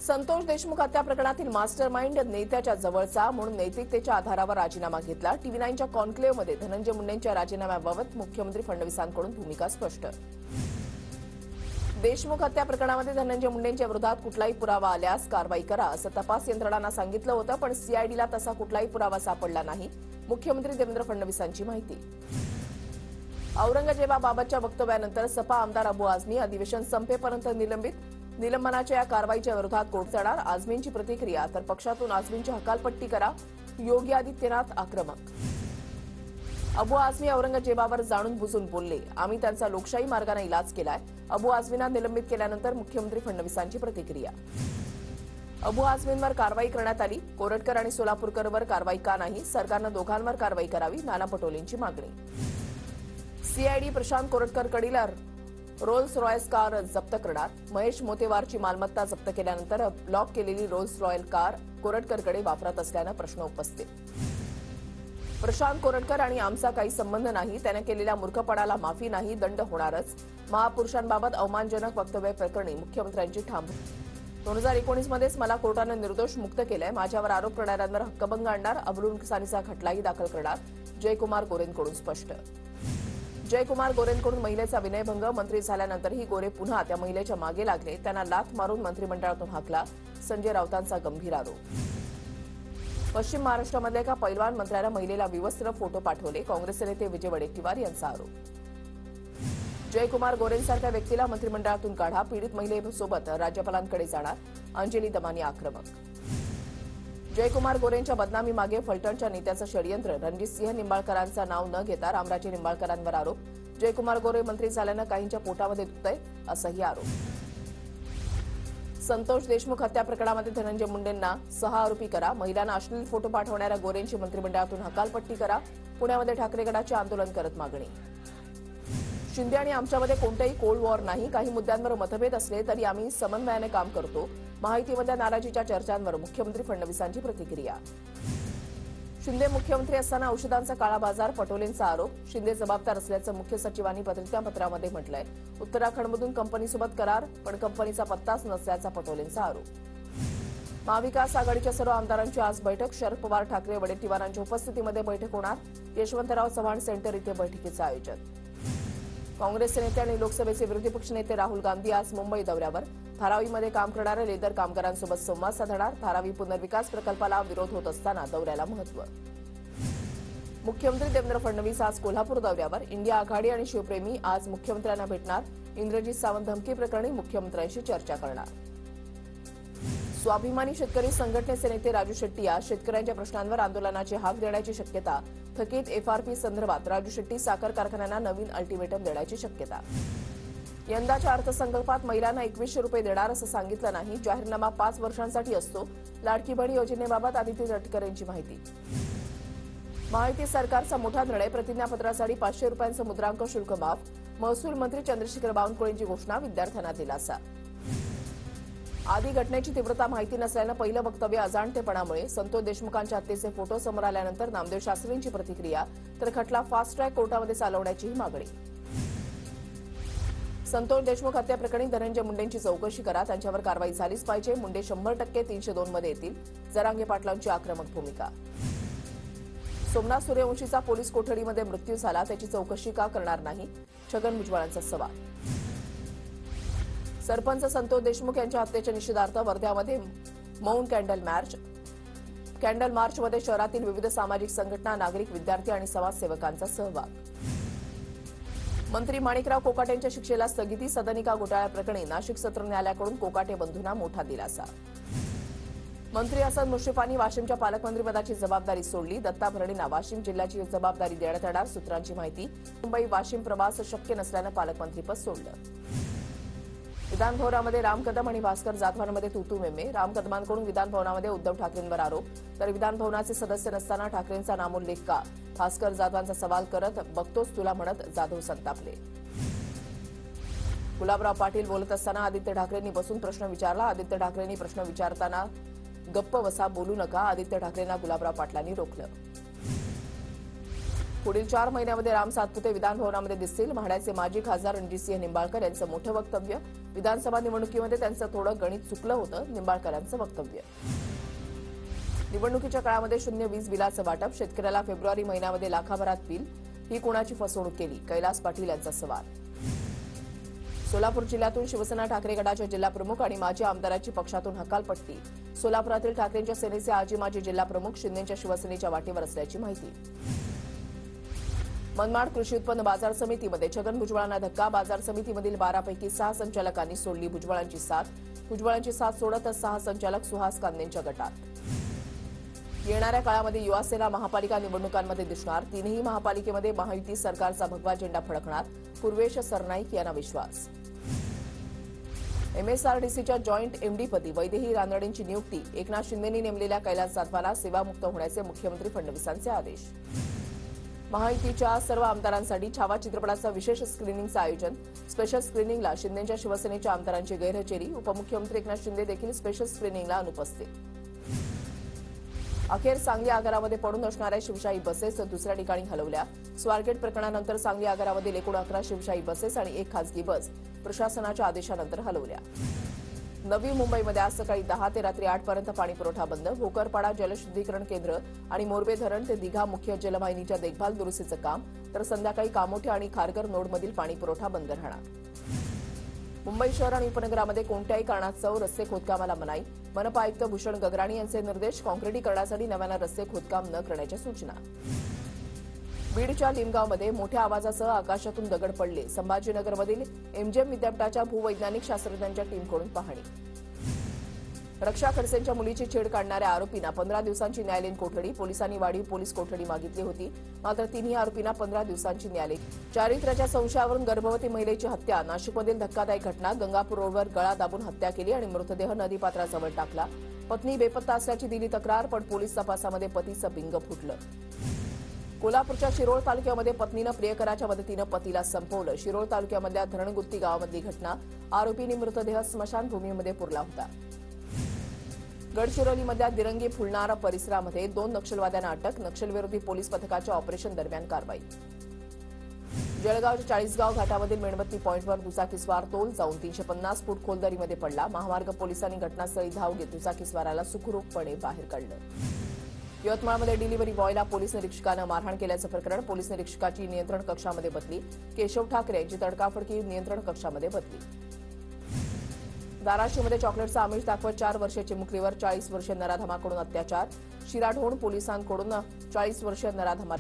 संतोष देशमुख हत्या प्रकरणातील मास्टरमाइंड नेत्याच्या जवळचा म्हणून नैतिकतेच्या आधारावर राजीनामा घेतला। टीव्ही9च्या कॉन्क्लेव्हमध्ये धनंजय मुंडेंच्या राजीनाम्याबाबत मुख्यमंत्री फडणवीसांकडून भूमिका स्पष्ट। देशमुख हत्या प्रकरणामध्ये धनंजय मुंडेंच्या विरोधात कुठलाही पुरावा आल्यास कारवाई करा असं तपास यंत्रणांना सांगितलं होतं, पण सीआयडीला तसा कुठलाही पुरावा सापडला नाही। मुख्यमंत्री देवेंद्र फडणवीसांची माहिती। औरंगजेबाबाबतच्या वक्तव्यानंतर सपा आमदार अबू आझमी अधिवेशन संपेपर्यंत निलंबित। निलंबनाच्या या कारवाईच्या विरोधात कोर्ट जाणार। आझमींची प्रतिक्रिया, तर पक्षातून आझमींची हकालपट्टी करा, योगी आदित्यनाथ आक्रमक। अबू आझमी औरंगजेबावर जाणून बुजून बोलले, आम्ही त्यांचा लोकशाही मार्गाने इलाज केलाय। अबू आझमींना निलंबित केल्यानंतर मुख्यमंत्री फडणवीसांची प्रतिक्रिया। अबू आझमींवर कारवाई करण्यात आली, कोरटकर आणि सोलापूरकरवर कारवाई का नाही? सरकारनं दोघांवर कारवाई करावी, नाना पटोलेंची मागणी। सीआयडी प्रशांत कोरटकरकडील रोल्स रॉयस कार जप्त करणार। महेश मोतेवारची मालमत्ता जप्त केल्यानंतर ब्लॉक केलेली रोल्स रॉयल कार कोरटकरकडे वापरत असल्यानं प्रश्न उपस्थित। प्रशांत कोरटकर आणि आमचा काही संबंध नाही, त्याने केलेल्या मूर्खपणाला माफी नाही, दंड होणारच। महापुरुषांबाबत अवमानजनक वक्तव्य प्रकरणी मुख्यमंत्र्यांची ठाम। 2019 मध्येच मला कोर्टानं निर्दोष मुक्त केलंय, माझ्यावर आरोप करणाऱ्यांवर हक्कभंग आणणार, अब्दुल नुकसानीचा खटलाही दाखल करणार। जयकुमार गोरेंकडून स्पष्ट। जयकुमार गोरेंकडून महिलेचा विनयभंग, मंत्री झाल्यानंतरही गोरे पुन्हा त्या महिलेच्या मागे लागले, त्यांना लाथ मारून मंत्रिमंडळातून हाकला, संजय राऊतांचा गंभीर आरोप। पश्चिम महाराष्ट्रामधल्या एका पैलवान मंत्र्याला महिलेला विवस्त्र फोटो पाठवले, काँग्रेसचे नेते विजय वडेट्टीवार यांचा आरोप। जयकुमार गोरेंसारख्या व्यक्तीला मंत्रिमंडळातून काढा, पीडित महिलेसोबत राज्यपालांकडे जाणार, अंजली दमानी आक्रमक। जयकुमार गोरेंच्या बदनामी मागे फलटणच्या नेत्याचं षडयंत्र, रणजितसिंह निंबाळकरांचं नाव न घेता रामराजे निंबाळकरांवर आरोप। जयकुमार गोरे मंत्री झाल्यानं काहींच्या पोटामध्ये दुखतंय असाही आरोप। संतोष देशमुख हत्या प्रकरणामध्ये धनंजय मुंडेंना सहआरोपी करा, महिलांना अश्लील फोटो पाठवणाऱ्या गोरेंची मंत्रिमंडळातून हकालपट्टी करा, पुण्यामध्ये ठाकरे गटाचे आंदोलन करत मागणी। शिंदे आणि आमच्यामध्ये कोणतेही कोल्ड वॉर नाही, काही मुद्द्यांवर मतभेद असले तरी आम्ही समन्वयाने काम करतो। माहितीमधल्या नाराजीच्या चर्चांवर मुख्यमंत्री फडणवीसांची प्रतिक्रिया। शिंदे मुख्यमंत्री असताना औषधांचा काळा बाजार, पटोलेंचा आरोप। शिंदे जबाबदार असल्याचं मुख्य सचिवांनी बदलत्या पत्रामध्ये म्हटलंय। उत्तराखंडमधून कंपनीसोबत करार, पण कंपनीचा पत्ताच नसल्याचा पटोलेंचा आरोप। महाविकास आघाडीच्या सर्व आमदारांची आज बैठक, शरद पवार, ठाकरे, वडेट्टीवारांच्या उपस्थितीमध्ये बैठक होणार। यशवंतराव चव्हाण सेंटर इथे बैठकीचं आयोजन। काँग्रेसचे नेते आणि लोकसभेचे विरोधी पक्षनेते राहुल गांधी आज मुंबई दौऱ्यावर। धारावीमध्ये काम करणाऱ्या लेदर कामगारांसोबत संवाद साधणार। धारावी पुनर्विकास प्रकल्पाला विरोध होत असताना दौऱ्याला महत्त्व। मुख्यमंत्री देवेंद्र फडणवीस आज कोल्हापूर दौऱ्यावर। इंडिया आघाडी आणि शिवप्रेमी आज मुख्यमंत्र्यांना भेटणार। इंद्रजित सावंत धमकी प्रकरणी मुख्यमंत्र्यांशी चर्चा करणार। स्वाभिमानी शेतकरी संघटनेचे नेते राजू शेट्टी आज शेतकऱ्यांच्या प्रश्नांवर आंदोलनाची हाक देण्याची शक्यता। थकीत एफआरपी संदर्भात राजू शेट्टी साखर कारखान्यांना नवीन अल्टिमेटम देण्याची शक्यता। यंदाच्या अर्थसंकल्पात महिलांना 2100 रुपये देणार असं सांगितलं नाही, जाहीरनामा 5 वर्षांसाठी असतो। लाडकी बहीण योजनेबाबत आदित्य तटकरे यांची माहिती। महायुती सरकारचा मोठा निर्णय, प्रतिज्ञापत्रासाठी 500 रुपयांचं मुद्रांक शुल्क माफ। महसूल मंत्री चंद्रशेखर बावनकुळेंची घोषणा, विद्यार्थ्यांना दिलासा। आदी घटनेची तीव्रता माहिती नसल्यानं पहिलं वक्तव्य अजाणतेपणामुळे, संतोष देशमुखांच्या हत्येचे फोटो समोर आल्यानंतर नामदेव शास्त्रींची प्रतिक्रिया, तर खटला फास्ट ट्रॅक कोर्टामध्ये चालवण्याचीही मागणी। संतोष देशमुख हत्या प्रकरणी धनंजय मुंडेंची चौकशी करा, त्यांच्यावर कारवाई झालीच पाहिजे। मुंडे 100% 302 मध्ये येतील, जरांगे पाटलांची आक्रमक भूमिका। सोमनाथ सूर्यवंशीचा पोलीस कोठडीमध्ये मृत्यू झाला, त्याची चौकशी का करणार नाही? छगन भुजबळांचा सवाल। सरपंच संतोष देशमुख यांच्या हत्येच्या निषेधार्थ वर्ध्यामध्ये मौन कॅन्डल मार्च। कॅन्डल मार्चमध्ये शहरातील विविध सामाजिक संघटना, नागरिक, विद्यार्थी आणि समाजसेवकांचा सहभाग। मंत्री माणिकराव कोकाटेंच्या शिक्षेला स्थगिती, सदनिका घोटाळ्याप्रकरणी नाशिक सत्र न्यायालयाकडून कोकाटे बंधूंना मोठा दिलासा। मंत्री असद मुश्रीफांनी वाशिमच्या पालकमंत्रीपदाची जबाबदारी सोडली, दत्ता भरणेंना वाशिम जिल्ह्याची जबाबदारी देण्यात येणार, सूत्रांची माहिती। मुंबई वाशिम प्रवास शक्य नसल्यानं पालकमंत्रीपद सोडलं। विधान भवनामध्ये राम कदम आणि भास्कर जाधवांमध्ये तूतू मेमे। राम कदमांकडून विधान भवनामध्ये उद्धव ठाकरेंवर आरोप, तर विधान भवनाचे सदस्य नसताना ठाकरेंचा नामोल्लेख का? भास्कर जाधवांचा सवाल करत बघतोच तुला म्हणत जाधव संतापले। गुलाबराव पाटील बोलत असताना आदित्य ठाकरेंनी बसून प्रश्न विचारला। आदित्य ठाकरेंनी प्रश्न विचारताना गप्प बसा, बोलू नका, आदित्य ठाकरेंना गुलाबराव पाटलांनी रोखलं। पुढील 4 महिन्यामध्ये राम सातपुते विधानभवनामध्ये दिसतील. म्हाड्याचे माजी खासदार रणजितसिंह निंबाळकर यांचं मोठं वक्तव्य. विधानसभा निवडणुकीमध्ये त्यांचं थोडं गणित चुकलं होतं, निंबाळकरांचं वक्तव्य. निवडणुकीच्या काळामध्ये शून्य वीज बिलाचं वाटप, शेतकऱ्याला फेब्रुवारी महिन्यामध्ये लाखाभरात बिल, ही कोणाची फसवणूक केली, कैलास पाटील यांचा सवाल. सोलापूर जिल्ह्यातून शिवसेना ठाकरे गटाच्या जिल्हाप्रमुख आणि माजी आमदाराची पक्षातून हकालपट्टी. सोलापुरातील ठाकरेंच्या सेनेचे आजी माजी जिल्हाप्रमुख शिंदेच्या शिवसेनेच्या वाटेवर असल्याची माहिती. मनमाड कृषी उत्पन्न बाजार समितीमध्ये छगन भुजबळांना धक्का. बाजार समितीमधील 12 पैकी 6 संचालकांनी सोडली भुजबळांची साथ. भुजबळांची साथ सोडतच 6 संचालक सुहास कांदेंच्या गटात. येणाऱ्या काळामध्ये युवा सेना महापालिका निवडणुकांमध्ये दिसणार. 3ही महापालिकेमध्ये महायुती सरकारचा भगवा झेंडा फडकणार. पूर्वेश सरनाईक यांना विश्वास. एमएसआरडीसीच्या जॉईंट एमडीपदी वैदेही रानडेंची नियुक्ती. एकनाथ शिंदेंनी नेमलेल्या कैलास जाधवाला सेवामुक्त होण्याचे मुख्यमंत्री फडणवीसांचे आदेश. महायुतीच्या सर्व आमदारांसाठी छावा चित्रपटाचं विशेष स्क्रीनिंगचं आयोजन. स्पेशल स्क्रीनिंगला शिंदेच्या शिवसेनेच्या आमदारांची गैरहजेरी. उपमुख्यमंत्री एकनाथ शिंदे देखील स्पेशल स्क्रीनिंगला अनुपस्थित. अखेर सांगली आगारामध्ये पडून असणाऱ्या शिवशाही बसेस दुसऱ्या ठिकाणी हलवल्या. स्वारगेट प्रकरणानंतर सांगली आगारामधील एकूण 11 शिवशाही बसेस आणि 1 खासगी बस प्रशासनाच्या आदेशानंतर हलवल्या. नवी मुंबईमध्ये आज सकाळी 10 ते रात्री 8 पर्यंत पाणीपुरवठा बंद. भोकरपाडा जलशुद्धीकरण केंद्र आणि मोरबे धरण ते दिघा मुख्य जलवाहिनीच्या देखभाल दुरुस्तीचं काम, तर संध्याकाळी कामोठे आणि खारघर नोडमधील पाणीपुरवठा बंद राहणार. मुंबई शहर आणि उपनगरामध्ये कोणत्याही कारणास्तव रस्ते खोदकामाला मनाई. मनपा आयुक्त भूषण गगराणी यांचे निर्देश. काँक्रिटीकरणासाठी नव्यानं रस्ते खोदकाम न करण्याच्या सूचना. बीडच्या लिमगावमध्ये मोठ्या आवाजासह आकाशातून दगड पडले. संभाजीनगरमधील एमजीएम विद्यापीठाच्या भूवैज्ञानिक शास्त्रज्ञांच्या टीमकडून पाहणी. रक्षा खडसेंच्या मुलीची छेड काढणाऱ्या आरोपींना 15 दिवसांची न्यायालयीन कोठडी. पोलिसांनी वाढीव पोलीस कोठडी मागितली होती, मात्र 3ही आरोपींना 15 दिवसांची न्यायालयीन. चारित्र्याच्या संशयावरून गर्भवती महिलेची हत्या. नाशिकमधील धक्कादायक घटना. गंगापूर रोडवर गळा दाबून हत्या केली आणि मृतदेह नदीपात्राजवळ टाकला. पत्नी बेपत्ता असल्याची दिली तक्रार, पण पोलीस तपासामध्ये पतीचं बिंग फुटलं. कोल्हापूरच्या शिरोळ तालुक्यामध्ये पत्नीनं प्रियकराच्या मदतीनं पतीला संपवलं. शिरोळ तालुक्यामधल्या धरणगुत्ती गावामधली घटना. आरोपींनी मृतदेह स्मशानभूमीमध्ये पुरला होता. गडचिरोलीमधल्या दिरंगी फुलणारा परिसरामध्ये 2 नक्षलवाद्यांना अटक. नक्षलविरोधी पोलीस पथकाच्या ऑपरेशन दरम्यान कारवाई. जळगावच्या 40गाव घाटामधील मेणबत्ती पॉईंटवर दुचाकीस्वार तोल जाऊन 350 फूट खोल दरीमध्ये पडला. महामार्ग पोलिसांनी घटनास्थळी धाव घेत दुचाकीस्वाराला सुखरूपपणे बाहेर काढलं. यवतमाळमध्ये डिलिव्हरी बॉयला पोलीस निरीक्षकानं मारहाण केल्याचं प्रकरण. पोलीस निरीक्षकाची नियंत्रण कक्षामध्ये बदली. केशव ठाकरे यांची तडकाफडकी नियंत्रण कक्षामध्ये बदली. धाराशिवमध्ये चॉकलेटचं आमिष दाखवत 4 वर्षीय चिमुकलीवर 40 वर्षीय नराधमाकडून अत्याचार. शिराढोण पोलिसांकडून 40 वर्षीय नराधमा.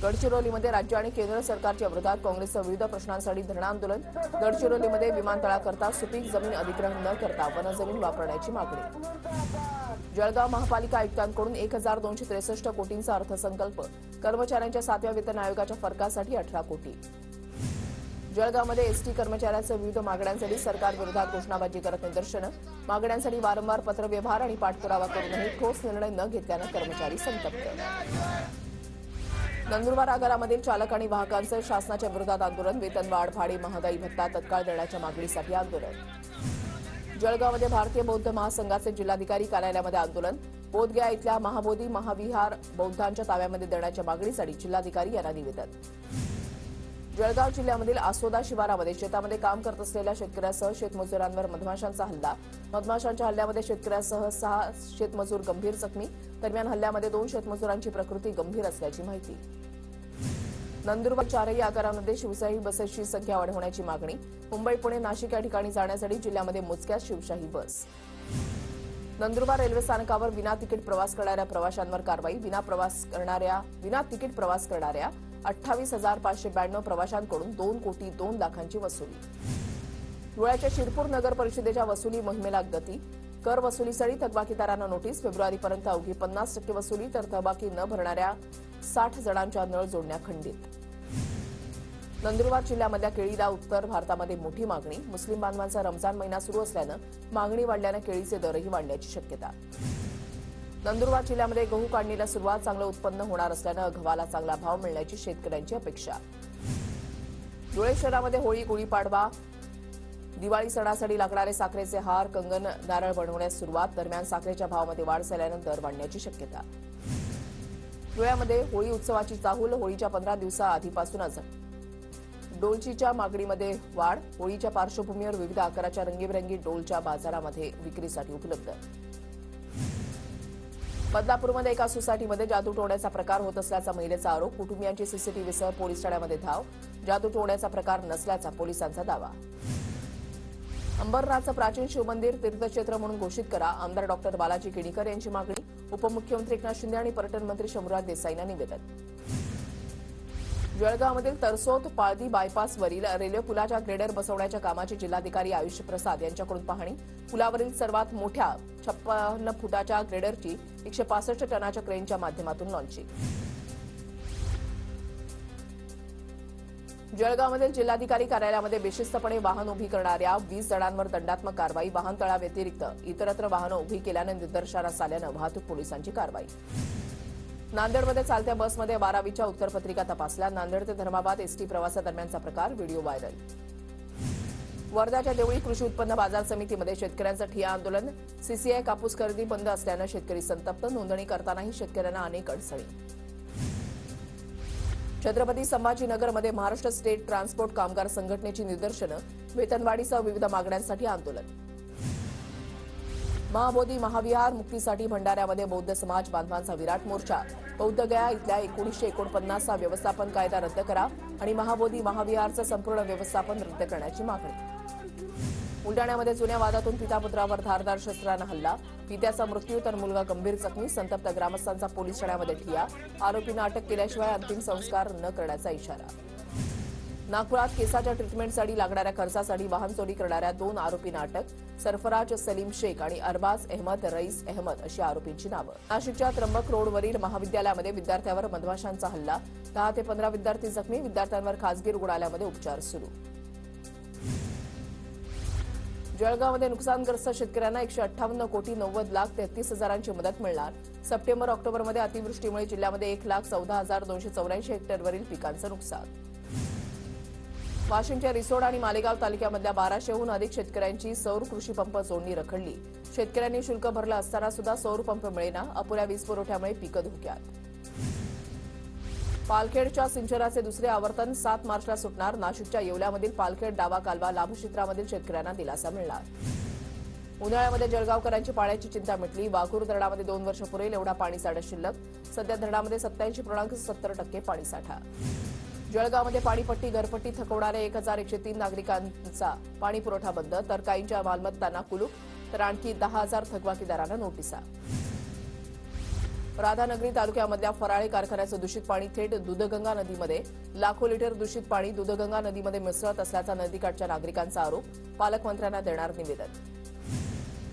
गडचिरोलीमध्ये राज्य आणि केंद्र सरकारच्या विरोधात काँग्रेसचं विविध प्रश्नांसाठी धरणं आंदोलन. गडचिरोलीमध्ये विमानतळाकरता सुपीक जमीन अधिग्रहण न करता वनजमीन वापरण्याची मागणी. जळगाव महापालिका आयुक्तांकडून 1263 कोटींचा अर्थसंकल्प. कर्मचाऱ्यांच्या 7व्या वेतन आयोगाच्या फरकासाठी 18 कोटी. जळगावमध्ये एसटी कर्मचाऱ्यांच्या विविध मागण्यांसाठी सरकारविरोधात घोषणाबाजी करत निदर्शनं. मागण्यांसाठी वारंवार पत्रव्यवहार आणि पाठपुरावा करूनही ठोस निर्णय न घेतल्यानं कर्मचारी संतप्त. नंदुरबार आगारामधील चालक आणि वाहकांचं शासनाच्या विरोधात आंदोलन. वेतनवाढ, भाडे, महागाई भत्ता तत्काळ देण्याच्या मागणीसाठी आंदोलन. जळगावमध्ये भारतीय बौद्ध महासंघाचे जिल्हाधिकारी कार्यालयामध्ये आंदोलन. बोधगया इथल्या महाबोधी महाविहार बौद्धांच्या ताब्यामध्ये देण्याच्या मागणीसाठी जिल्हाधिकारी यांना निवेदन. जळगाव जिल्ह्यामधील आसोदा शिवारामध्ये शेतामध्ये काम करत असलेल्या शेतकऱ्यासह शेतमजुरांवर मधमाशांचा हल्ला. मधमाशांच्या हल्ल्यामध्ये शेतकऱ्यासह 6 शेतमजूर गंभीर जखमी. दरम्यान हल्ल्यामध्ये 2 शेतमजुरांची प्रकृती गंभीर असल्याची माहिती. नंदुरबार 4ही आगारांमध्ये शिवशाही बसेसची संख्या वाढवण्याची मागणी. मुंबई, पुणे, नाशिक या ठिकाणी जाण्यासाठी जिल्ह्यामध्ये मोजक्याच शिवशाही बस. नंदुरबार रेल्वे स्थानकावर विना तिकीट प्रवास करणाऱ्या प्रवाशांवर कारवाई. विना तिकीट प्रवास करणाऱ्या 28,592 प्रवाशांकडून 2,02,00,000ची वसुली. धुळ्याच्या शिरपूर नगर परिषदेच्या वसुली मोहिमेला गती. कर वसुलीसाठी थकबाकीदारांना नोटीस. फेब्रुवारीपर्यंत अवघी 50% वसुली, तर थकबाकी न भरणाऱ्या 60 जणांच्या नळ जोडण्या खंडित. नंदुरबार जिल्ह्यामधल्या केळीला उत्तर भारतामध्ये मोठी मागणी. मुस्लिम बांधवांचा रमजान महिना सुरू असल्यानं मागणी वाढल्यानं केळीचे दरही वाढण्याची शक्यता. नंदुरबार जिल्ह्यामध्ये गहू काढणीला सुरुवात. चांगलं उत्पन्न होणार असल्यानं गव्हाला चांगला भाव मिळण्याची शेतकऱ्यांची अपेक्षा. धुळे शहरामध्ये होळी, गुढीपाडवा, दिवाळी सणासाठी लागणारे साखरेचे हार, कंगन, नारळ बनवण्यास सुरुवात. दरम्यान साखरेच्या भावामध्ये वाढ झाल्यानं दर वाढण्याची शक्यता. धुळ्यामध्ये होळी उत्सवाची चाहूल. होळीच्या 15 दिवसाआधीपासूनच डोलचीच्या मागणीमध्ये वाढ. होळीच्या पार्श्वभूमीवर विविध आकाराच्या रंगीबेरंगी डोलच्या बाजारामध्ये विक्रीसाठी उपलब्ध. बदलापूरमध्ये एका सोसायटीमध्ये जादू टोण्याचा प्रकार होत असल्याचा महिलेचा आरोप. कुटुंबियांची सीसीटीव्हीसह पोलीस ठाण्यामध्ये धाव. जादू टोण्याचा प्रकार नसल्याचा पोलिसांचा दावा. अंबरनाथचं प्राचीन शिवमंदिर तीर्थक्षेत्र म्हणून घोषित करा. आमदार डॉक्टर बालाजी किणीकर यांची मागणी. उपमुख्यमंत्री एकनाथ शिंदे आणि पर्यटन मंत्री शंभूराज देसाईंना निवेदन. जळगावमधील तरसोत पाळदी बायपासवरील रेल्वे पुलाच्या ग्रेडर बसवण्याच्या कामाची जिल्हाधिकारी आयुष प्रसाद यांच्याकडून पाहणी. पुलावरील सर्वात मोठ्या 56 फुटाच्या ग्रेडरची 165 टनाच्या क्रेनच्या माध्यमातून लॉन्चिंग. जळगावमधील जिल्हाधिकारी कार्यालयामध्ये बेशिस्तपणे वाहन उभी करणाऱ्या 20 जणांवर दंडात्मक कारवाई. वाहनतळाव्यतिरिक्त इतरत्र वाहनं उभी केल्यानं निदर्शनास आल्यानं वाहतूक पोलिसांची कारवाई. नांदेडमध्ये चालत्या बसमध्ये 12वीच्या उत्तरपत्रिका तपासल्या. नांदेड ते धर्माबाद एसटी प्रवासादरम्यानचा प्रकार. Video viral. वर्ध्याच्या देवळी कृषी उत्पन्न बाजार समितीमध्ये शेतकऱ्यांचं ठिय्या आंदोलन. सीसीआय कापूस खरेदी बंद असल्यानं शेतकरी संतप्त. नोंदणी करतानाही शेतकऱ्यांना अनेक अडचणी. छत्रपती संभाजीनगरमध्ये महाराष्ट्र स्टेट ट्रान्सपोर्ट कामगार संघटनेची निदर्शनं. वेतनवाढीसह विविध मागण्यांसाठी आंदोलन. महाबोधी महाविहार मुक्तीसाठी भंडाऱ्यामध्ये बौद्ध समाज बांधवांचा विराट मोर्चा. बौद्धगया इथल्या 1949 व्यवस्थापन कायदा रद्द करा आणि महाबोधी महाविहारचं संपूर्ण व्यवस्थापन रद्द करण्याची मागणी. बुलडाण्यामध्ये जुन्या वादातून पितापुत्रावर धारदार शस्त्रानं हल्ला. पित्याचा मृत्यू तर मुलगा गंभीर जखमी. संतप्त ग्रामस्थांचा पोलीस ठाण्यामध्ये ठिय्या. आरोपींना अटक केल्याशिवाय अंतिम संस्कार न करण्याचा इशारा. नागपुरात केसाच्या ट्रीटमेंटसाठी लागणाऱ्या खर्चासाठी वाहन चोरी करणाऱ्या 2 आरोपींना अटक. सरफराज सलीम शेख आणि अरबाज अहमद रईस अहमद अशी आरोपींची नावं. नाशिकच्या त्र्यंबक रोडवरील महाविद्यालयामध्ये विद्यार्थ्यावर मधमाशांचा हल्ला. 10 ते 15 विद्यार्थी जखमी. विद्यार्थ्यांवर खासगी रुग्णालयामध्ये उपचार सुरू. जळगावमध्ये नुकसानग्रस्त शेतकऱ्यांना 158,90,33,000ची मदत मिळणार. सप्टेंबर ऑक्टोबरमध्ये अतिवृष्टीमुळे जिल्ह्यामध्ये 1,14,284 हेक्टरवरील पिकांचं नुकसान. वाशिमच्या रिसोड आणि मालेगाव तालुक्यामधल्या 1200हून अधिक शेतकऱ्यांची सौर कृषी पंप जोडणी रखडली. शेतकऱ्यांनी शुल्क भरलं असताना सुद्धा सौर पंप मिळेना. अपुऱ्या वीज पुरवठ्यामुळे पिकं धोक्यात. पालखेडच्या सिंचनाचे दुसरे आवर्तन 7 मार्चला सुटणार. नाशिकच्या येवल्यामधील पालखेड डावा कालवा लाभक्षेत्रामधील शेतकऱ्यांना दिलासा मिळणार. उन्हाळ्यामध्ये जळगावकरांची पाण्याची चिंता मिटली. वाघूर धरणामध्ये 2 वर्ष पुरेल एवढा पाणीसाठा शिल्लक. सध्या धरणामध्ये 87.70% पाणीसाठा. जळगावमध्ये पाणीपट्टी घरपट्टी थकवणाऱ्या 1,103 नागरिकांचा पाणी पुरवठा बंद. तर काहींच्या मालमत्तांना कुलूप. तर आणखी 10,000 थकबाकीदारांना नोटिसा. राधानगरी तालुक्यामधल्या फराळे कारखान्याचं दूषित पाणी थेट दूधगंगा नदीमध्ये. लाखो लिटर दूषित पाणी दूधगंगा नदीमध्ये मिसळत असल्याचा नदीकाठच्या नागरिकांचा आरोप. पालकमंत्र्यांना देणार निवेदन.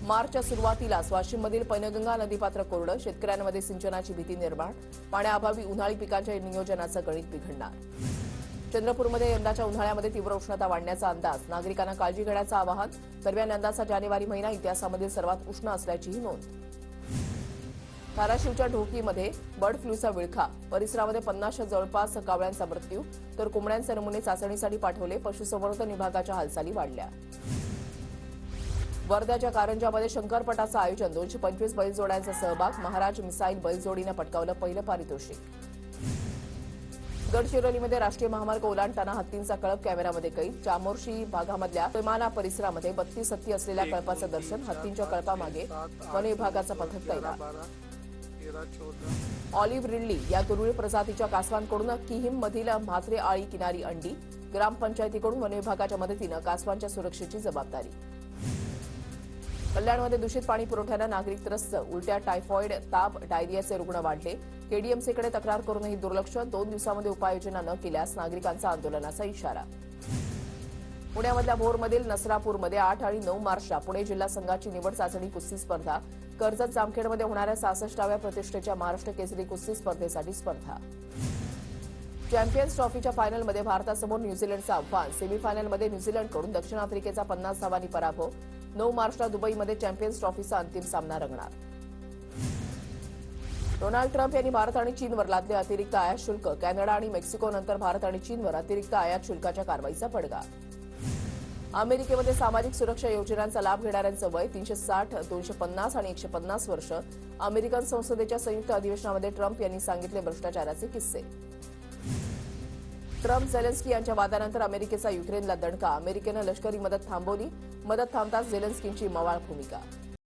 मार्चच्या सुरुवातीलाच वाशिममधील पैनगंगा नदीपात्र कोरडं. शेतकऱ्यांमध्ये सिंचनाची भीती निर्माण. पाण्याअभावी उन्हाळी पिकांच्या नियोजनाचं गणित बिघडणार. चंद्रपूरमध्ये यंदाच्या उन्हाळ्यामध्ये तीव्र उष्णता वाढण्याचा अंदाज. नागरिकांना काळजी घेण्याचं आवाहन. दरम्यान यंदाचा जानेवारी महिना इतिहासामधील सर्वात उष्ण असल्याचीही नोंद. धाराशिवच्या ढोकीमध्ये बर्ड फ्लूचा विळखा. परिसरामध्ये 50च्या जवळपास कावळ्यांचा मृत्यू. तर कोंबड्यांचे नमुने चाचणीसाठी पाठवले. पशुसंवर्धन विभागाच्या हालचाली वाढल्या. वर्ध्याच्या कारंजामध्ये शंकरपटाचं आयोजन. 225 बैलजोड्यांचा सहभाग. महाराज मिसाईल बैलजोडीनं पटकावलं पहिलं पारितोषिक. गडचिरोलीमध्ये राष्ट्रीय महामार्ग ओलांडताना हत्तींचा कळप कॅमेऱ्यामध्ये कैद. चामोर्शी भागामधल्या पैमाना परिसरामध्ये 32 हत्ती असलेल्या कळपाचं दर्शन. हत्तींच्या कळपामागे वन विभागाचं पथक तैनात. ऑलिव्ह रिडली या दुर्मिळ प्रजातीच्या कासवांकडून किहीममधील म्हात्रे आळी किनारी अंडी. ग्रामपंचायतीकडून वन विभागाच्या मदतीनं कासवांच्या सुरक्षेची जबाबदारी. कल्याणमध्ये दूषित पाणी पुरवठ्यानं नागरिक त्रस्त. उलट्या, टायफॉइड, ताप, डायरियाचे रुग्ण वाढले. केडीएमसीकडे तक्रार करूनही दुर्लक्ष. 2 दिवसांमध्ये उपाययोजना न केल्यास नागरिकांचा आंदोलनाचा इशारा. पुण्यामधल्या भोरमधील नसरापूरमध्ये 8 आणि 9 मार्चला पुणे जिल्हा संघाची निवड चाचणी कुस्ती स्पर्धा. कर्जत जामखेडमध्ये होणाऱ्या 66व्या प्रतिष्ठेच्या महाराष्ट्र केसरी कुस्ती स्पर्धेसाठी स्पर्धा. चॅम्पियन्स ट्रॉफीच्या फायनलमध्ये भारतासमोर न्यूझीलंडचं आव्हान. सेमीफायनलमध्ये न्यूझीलंडकडून दक्षिण आफ्रिकेचा 50 धावांनी पराभव. 9 मार्चला दुबईमध्ये चॅम्पियन्स ट्रॉफीचा अंतिम सामना रंगणार. डोनाल्ड ट्रम्प यांनी भारत आणि चीनवर लादले अतिरिक्त आयात शुल्क. कॅनडा आणि मेक्सिकोनंतर भारत आणि चीनवर अतिरिक्त आयात शुल्काच्या कारवाईचा पडगा. अमेरिकेमध्ये सामाजिक सुरक्षा योजनांचा लाभ घेणाऱ्यांचं वय 360, 250 आणि 150 वर्ष. अमेरिकन संसदेच्या संयुक्त अधिवेशनामध्ये ट्रम्प यांनी सांगितले भ्रष्टाचाराचे किस्से. ट्रम्प झेलेन्स्की यांच्या वादानंतर अमेरिकेचा युक्रेनला दणका. अमेरिकेनं लष्करी मदत थांबवली. मदत थांबताच झेलेन्स्कींची मवाळ भूमिका.